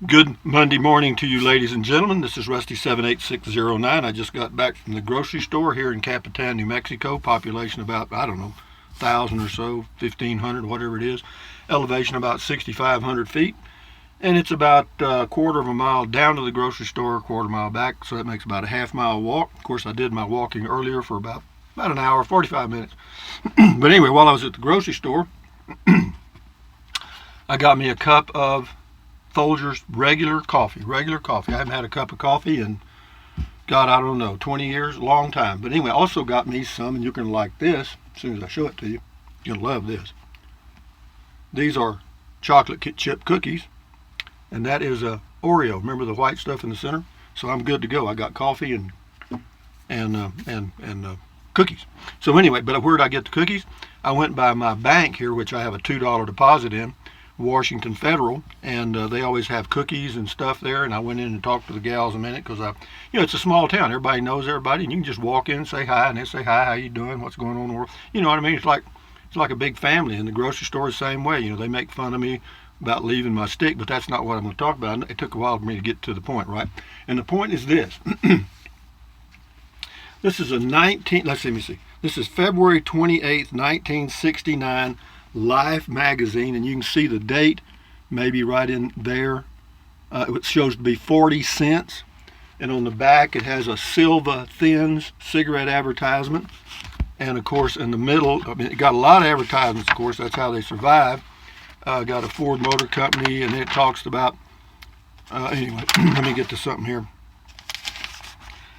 Good Monday morning to you, ladies and gentlemen. This is Rusty 78609. I just got back from the grocery store here in Capitan, New Mexico. Population about, I don't know, 1,000 or so, 1,500, whatever it is. Elevation about 6,500 feet. And it's about a quarter of a mile down to the grocery store, a quarter mile back. So that makes about a half-mile walk. Of course, I did my walking earlier for about an hour, 45 minutes. But anyway, while I was at the grocery store, I got me a cup of Folgers regular coffee. I haven't had a cup of coffee in, God, I don't know, 20 years, a long time. But anyway, I also got me some, and you're going to like this as soon as I show it to you. You're going to love this. These are chocolate chip cookies, and that is a Oreo. Remember the white stuff in the center? So I'm good to go. I got coffee and cookies. So anyway, but where did I get the cookies? I went by my bank here, which I have a $2 deposit in, Washington Federal, and they always have cookies and stuff there. And I went in and talked to the gals a minute because it's a small town. Everybody knows everybody, and you can just walk in and say hi, and they say hi, how you doing, what's going on in the world. You know what I mean? It's like a big family. In the grocery store, the same way. They make fun of me about leaving my stick, but that's not what I'm going to talk about. It took a while for me to get to the point, right? And the point is this. This is let me see. This is February 28th, 1969. Life magazine, and you can see the date maybe right in there. It shows to be 40 cents, and on the back it has a Silva Thins cigarette advertisement, and of course in the middle, it got a lot of advertisements, of course, that's how they survive. Got a Ford Motor Company, and it talks about anyway, let me get to something here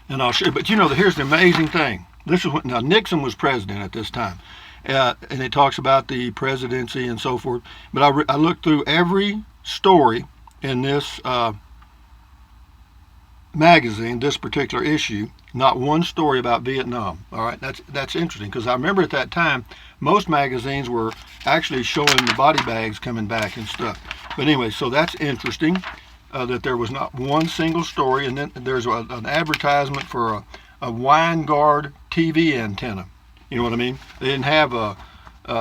and I'll show you. But here's the amazing thing. This is now Nixon was president at this time. And it talks about the presidency and so forth. But I looked through every story in this magazine, this particular issue. Not one story about Vietnam. All right, that's interesting because I remember at that time most magazines were actually showing the body bags coming back and stuff. But anyway, so that's interesting that there was not one single story. And then there's an advertisement for a Weingard TV antenna. You know what I mean? They didn't have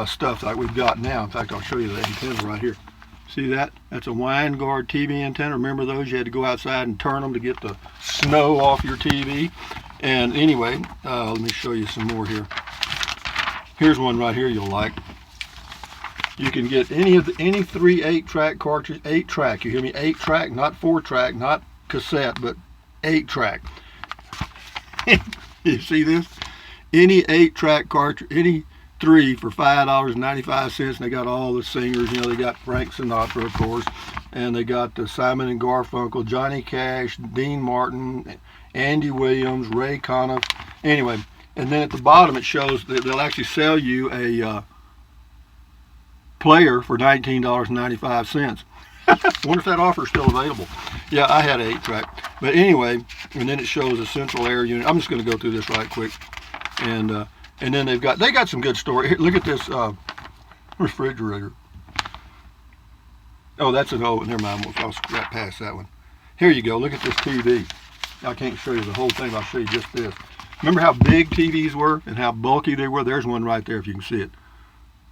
stuff like we've got now. In fact, I'll show you the antenna right here. See that? That's a Weingard TV antenna. Remember those? You had to go outside and turn them to get the snow off your TV. And anyway, let me show you some more here. Here's one right here you'll like. You can get any 3 8-track cartridge, 8-track. You hear me? 8-track, not 4-track, not cassette, but 8-track. You see this? Any 8-track cartridge, any 3 for $5.95, and they got all the singers. They got Frank Sinatra, of course, and they got Simon and Garfunkel, Johnny Cash, Dean Martin, Andy Williams, Ray Conniff. Anyway, and then at the bottom it shows that they'll actually sell you a player for $19.95. Wonder if that offer is still available. Yeah, I had an 8-track, but anyway, and then it shows a central air unit. I'm just going to go through this right quick. And then they got some good story. Here, look at this refrigerator. Oh, never mind. I'll scrap past that one. Here you go. Look at this TV. I can't show you the whole thing. I'll show you just this. Remember how big TVs were and how bulky they were? There's one right there if you can see it.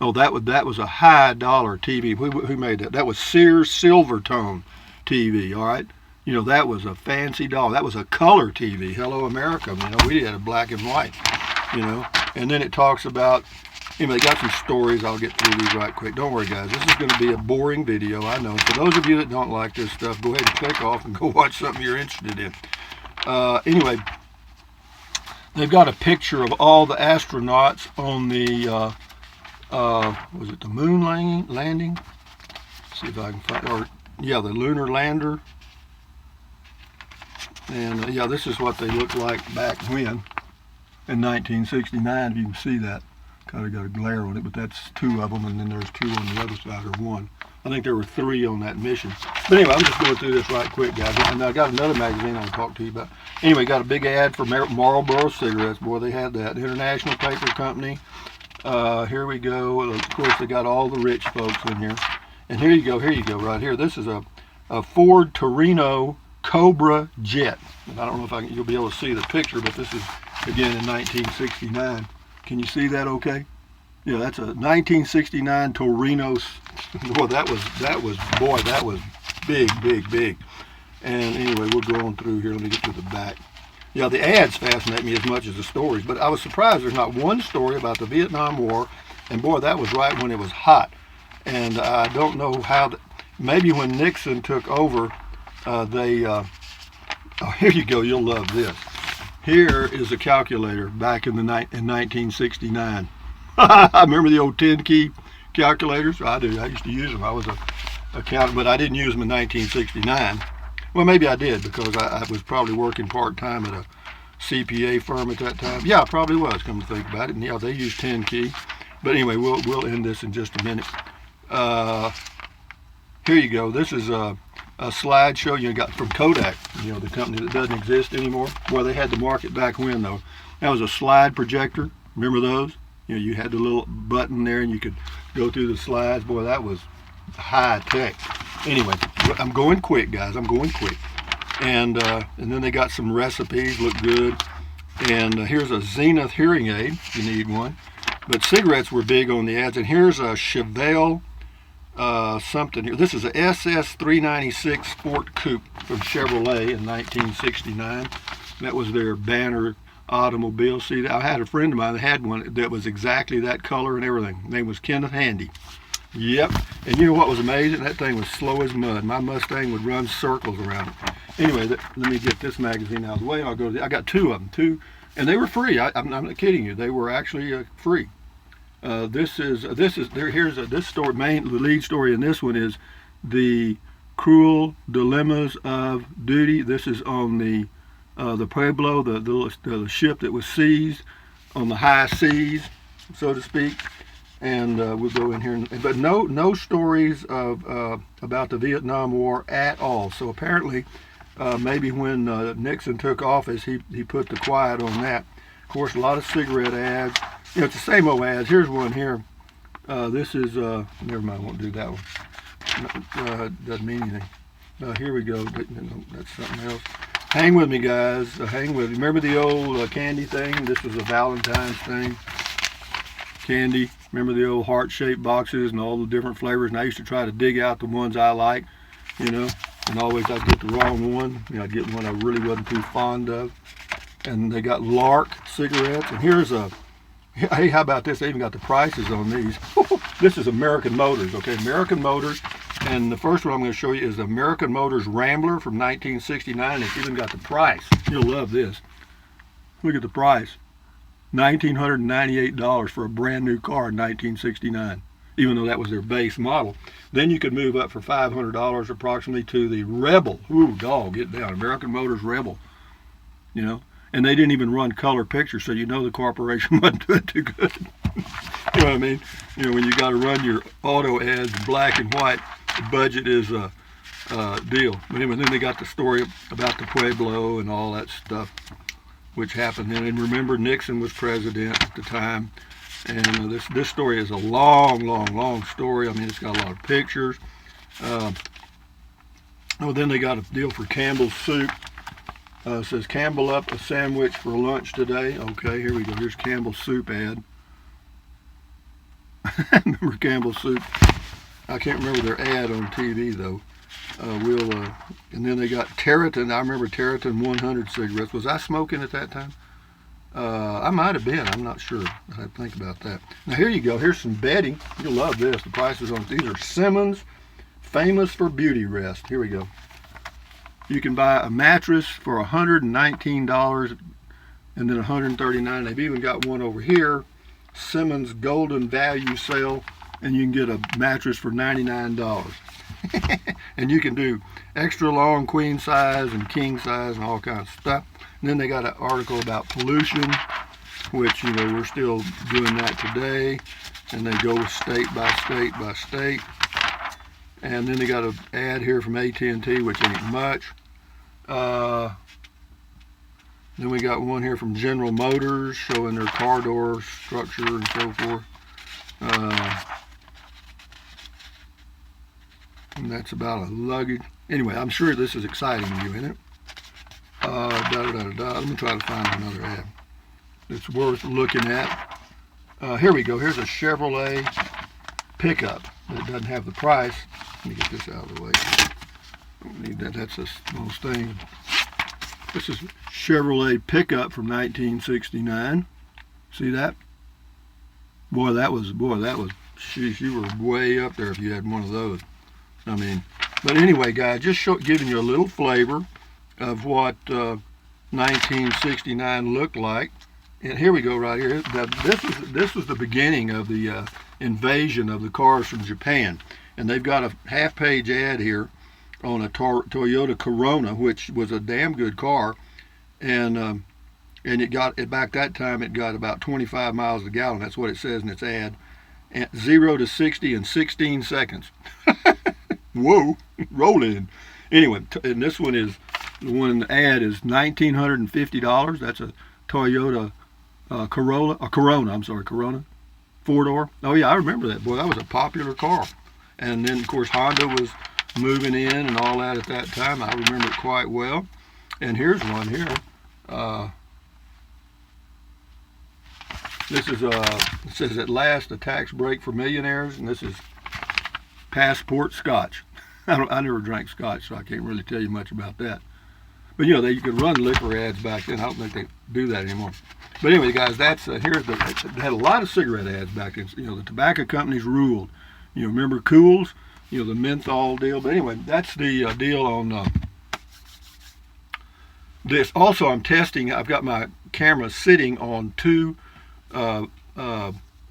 Oh, that was a high dollar TV. Who made that? That was Sears Silvertone TV. All right. That was a fancy dollar. That was a color TV. Hello America. We had a black and white. And then it talks about, they got some stories. I'll get through these right quick. Don't worry, guys. This is going to be a boring video, I know. For those of you that don't like this stuff, go ahead and click off and go watch something you're interested in. Anyway, they've got a picture of all the astronauts on the, was it the moon landing? Let's see if I can find, the lunar lander. And this is what they looked like back when. In 1969, if you can see that. Kind of got a glare on it, but that's 2 of them, and then there's 2 on the other side, or 1. I think there were 3 on that mission. But anyway, I'm just going through this right quick, guys. And I got another magazine I'll talk to you about. Anyway, got a big ad for Marlboro cigarettes. Boy, they had that. International Paper Company. Here we go. Of course, they got all the rich folks in here. And here you go, right here. This is a Ford Torino Cobra jet. And I don't know if you'll be able to see the picture, but this is, again, in 1969. Can you see that okay? Yeah, that's a 1969 Torino. Boy, that was big, big, big. And anyway, we'll go on through here. Let me get to the back. Yeah, the ads fascinate me as much as the stories, but I was surprised there's not one story about the Vietnam War. And boy, that was right when it was hot. And I don't know how. Maybe when Nixon took over, they. Oh, here you go. You'll love this. Here is a calculator back in 1969. I remember the old 10-key calculators. I do. I used to use them. I was a accountant, but I didn't use them in 1969. Well, maybe I did because I was probably working part-time at a CPA firm at that time. Yeah, I probably was, come to think about it. And yeah, they used 10-key. But anyway, we'll end this in just a minute. Here you go. This is a slideshow you got from Kodak, the company that doesn't exist anymore. Well, they had the market back when, though. That was a slide projector. Remember those? You had the little button there and you could go through the slides. Boy, that was high tech. Anyway, I'm going quick, guys. I'm going quick. And then they got some recipes, look good. And here's a Zenith hearing aid, if you need one. But cigarettes were big on the ads. And here's a Chevelle something here. This is a SS 396 Sport Coupe from Chevrolet in 1969. That was their banner automobile. See, I had a friend of mine that had one that was exactly that color and everything. His name was Kenneth Handy. Yep. And you know what was amazing? That thing was slow as mud. My Mustang would run circles around it. Anyway, let me get this magazine out of the way. I'll go. I got two of them, and they were free. I'm not kidding you. They were actually free. This story. The lead story in this one is the cruel dilemmas of duty. This is on the Pueblo, the ship that was seized on the high seas, so to speak. And we'll go in here, but no stories of about the Vietnam War at all. So apparently, maybe when Nixon took office, he put the quiet on that. Of course, a lot of cigarette ads. It's the same old ads. Here's one here. This is never mind. I won't do that one. Doesn't mean anything. Here we go. That's something else. Hang with me, guys. Hang with me. Remember the old candy thing? This was a Valentine's thing. Candy. Remember the old heart-shaped boxes and all the different flavors? And I used to try to dig out the ones I like, and always I'd get the wrong one. I'd get one I really wasn't too fond of. And they got Lark cigarettes. And hey, how about this? They even got the prices on these. This is American Motors, okay? American Motors. And the first one I'm going to show you is the American Motors Rambler from 1969. It's even got the price. You'll love this. Look at the price. $1,998 for a brand new car in 1969, even though that was their base model. Then you could move up for $500 approximately to the Rebel. Ooh, dog, get down. American Motors Rebel. And they didn't even run color pictures, so the corporation wasn't doing too good. You know what I mean? When you got to run your auto ads black and white, the budget is a deal. But anyway, then they got the story about the Pueblo and all that stuff, which happened then. And remember, Nixon was president at the time. And this story is a long, long, long story. I mean, it's got a lot of pictures. Then they got a deal for Campbell Soup. It says, Campbell up a sandwich for lunch today. Okay, here we go. Here's Campbell Soup ad. Remember Campbell Soup? I can't remember their ad on TV, though. And then they got Territon. I remember Territon 100 cigarettes. Was I smoking at that time? I might have been. I'm not sure. I had to think about that. Now here you go. Here's some bedding. You'll love this. The prices on these are Simmons, famous for beauty rest. Here we go. You can buy a mattress for $119 and then $139. They've even got one over here, Simmons Golden Value Sale, and you can get a mattress for $99. And you can do extra long queen size and king size and all kinds of stuff. And then they got an article about pollution, which we're still doing that today. And they go state by state by state. And then they got an ad here from AT&T, which ain't much. Then we got one here from General Motors showing their car door structure and so forth. And that's about a luggage. Anyway, I'm sure this is exciting to you, isn't it? Let me try to find another ad that's worth looking at. Here we go. Here's a Chevrolet pickup. It doesn't have the price. Let me get this out of the way. Don't need that. That's a small thing. This is Chevrolet pickup from 1969. See that? Boy, that was, sheesh, you were way up there if you had one of those. I mean, but anyway, guys, just giving you a little flavor of what 1969 looked like. And here we go right here. This was the beginning of the invasion of the cars from Japan. And they've got a half-page ad here on a Toyota Corona, which was a damn good car. And it got, back that time, it got about 25 miles a gallon. That's what it says in its ad. And 0 to 60 in 16 seconds. Whoa, rolling. Anyway, and this one is, the one in the ad is $1,950. That's a Toyota Corona, Corona, 4-door. Oh yeah, I remember that. Boy, that was a popular car. And then, of course, Honda was moving in and all that at that time. I remember it quite well. And here's one here. This is it says at last a tax break for millionaires, and this is Passport Scotch. I never drank Scotch, so I can't really tell you much about that. But you know, you could run liquor ads back then. I don't think they do that anymore. But anyway, guys, that's here's the. They had a lot of cigarette ads back then. You know, the tobacco companies ruled. You know, remember Cools? You know, the menthol deal. But anyway, that's the deal on this. Also, I'm testing. I've got my camera sitting on two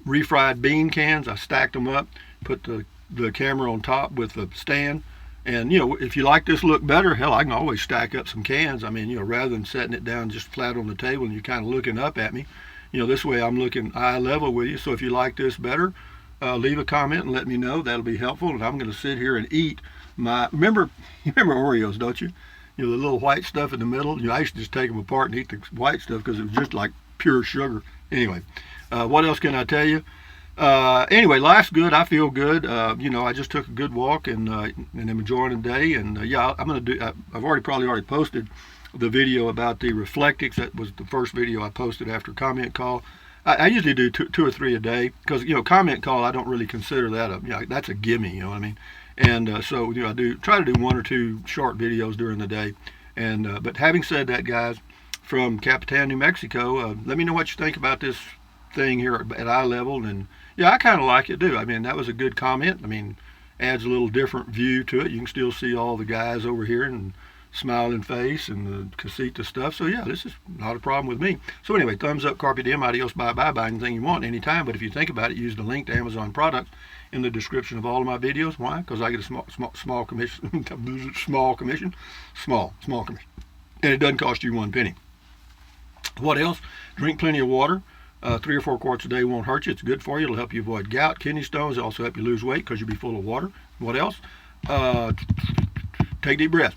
refried bean cans. I stacked them up, put the camera on top with the stand. And, you know, if you like this look better, hell, I can always stack up some cans. I mean, you know, rather than setting it down just flat on the table and you're kind of looking up at me, you know, this way I'm looking eye level with you. So if you like this better, leave a comment and let me know. That'll be helpful. And I'm going to sit here and eat my, you remember Oreos, don't you? You know, the little white stuff in the middle. You know, I used to just take them apart and eat the white stuff because it was just like pure sugar. Anyway, what else can I tell you? Anyway, life's good. I feel good. You know, I just took a good walk and I'm enjoying the day. And yeah, I'm going to do. I've probably already posted the video about the Reflectix. That was the first video I posted after comment call. I usually do two or three a day because, you know, comment call, I don't really consider that that's a gimme. You know what I mean? And so, you know, I try to do 1 or 2 short videos during the day. And but having said that, guys, from Capitan, New Mexico, let me know what you think about this thing here at eye level. And yeah, I kind of like it too. I mean, that was a good comment. I mean, adds a little different view to it. You can still see all the guys over here and smiling face and the casita stuff. So yeah, this is not a problem with me. So anyway, thumbs up, carpe diem, adios, bye bye, buy anything you want anytime. But if you think about it, use the link to Amazon products in the description of all of my videos. Why? Because I get a small commission, small commission, and it doesn't cost you 1 penny. What else? Drink plenty of water. 3 or 4 quarts a day won't hurt you. It's good for you. It'll help you avoid gout, kidney stones. It'll also help you lose weight because you'll be full of water. What else? Take deep breaths.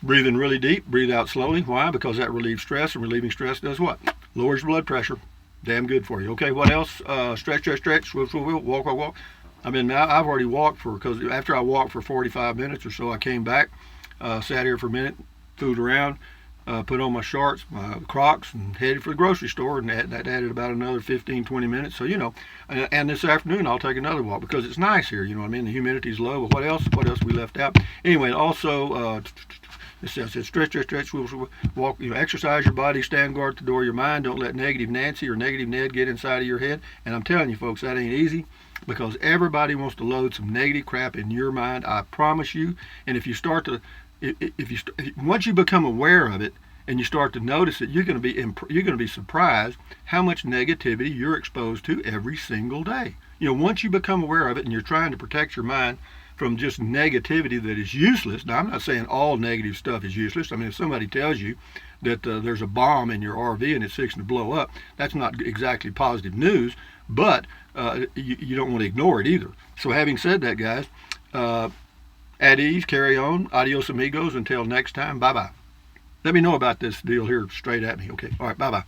Breathe in really deep. Breathe out slowly. Why? Because that relieves stress, and relieving stress does what? Lowers blood pressure. Damn good for you. Okay, what else? Stretch, walk. I mean, I've already walked because after I walked for 45 minutes or so, I came back, sat here for a minute, fooled around, put on my shorts, my Crocs, and headed for the grocery store, and that added about another 15-20 minutes. So, you know, and this afternoon I'll take another walk because it's nice here, you know what I mean? The humidity's low. But what else we left out? Anyway, also, it says stretch, walk, you know, exercise your body, stand guard at the door of your mind. Don't let negative Nancy or negative Ned get inside of your head. And I'm telling you, folks, that ain't easy because everybody wants to load some negative crap in your mind. I promise you. And if you start to once you become aware of it and you start to notice it, you're going to be surprised how much negativity you're exposed to every single day. You know, once you become aware of it and you're trying to protect your mind from just negativity that is useless. Now, I'm not saying all negative stuff is useless. I mean, if somebody tells you that there's a bomb in your RV and it's fixing to blow up, that's not exactly positive news, but you don't want to ignore it either. So having said that, guys, at ease, carry on, adios amigos, until next time, bye-bye. Let me know about this deal here straight at me. Okay, all right, bye-bye.